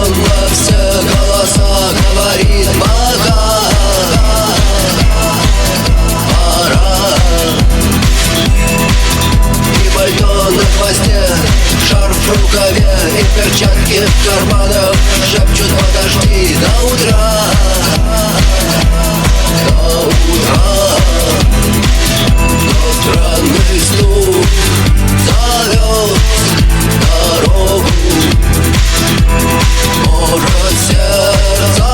во все голоса говорит пока. Пора. И пальто на хвосте, шарф в рукаве и перчатки в карманах шепчут: подожди до утра. До утра. Но странный стук зовет дорогу. Может сердце,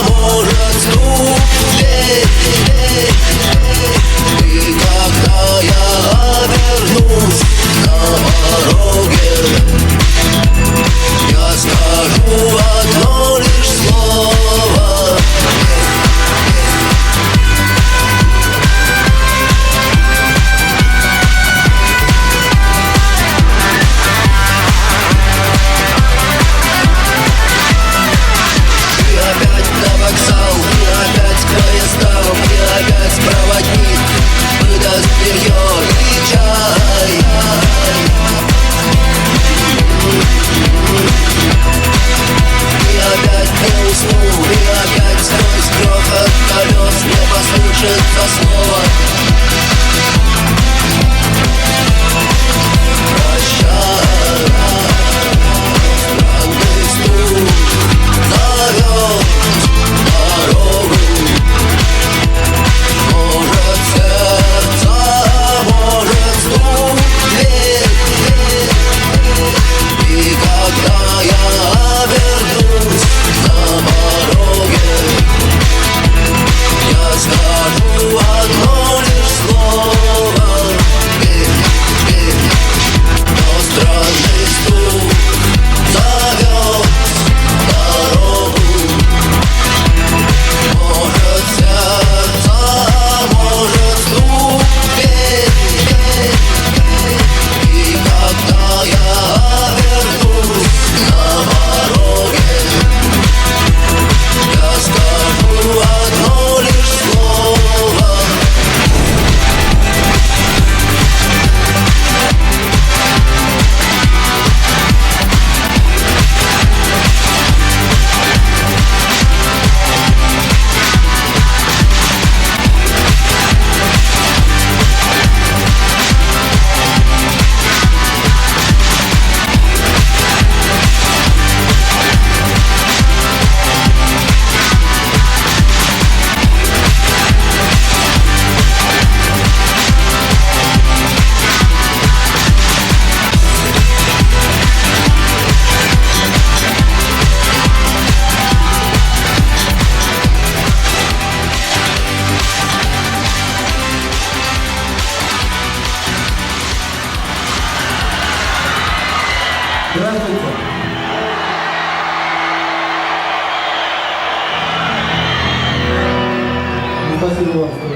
может стук дверь. И когда я обернусь на пороге, я скажу одно лишь слово. Снова прощай. Странный стук зовет дорогу. Может сердце, может стук дверь. И когда я обернусь на пороге, я скажу одно лишь слово. Но странный стук зовет дорогу. Может сердце, может стук дверь. И когда я вернусь на пороге, я скажу одно лишь слово. Здравствуйте. Спасибо вам.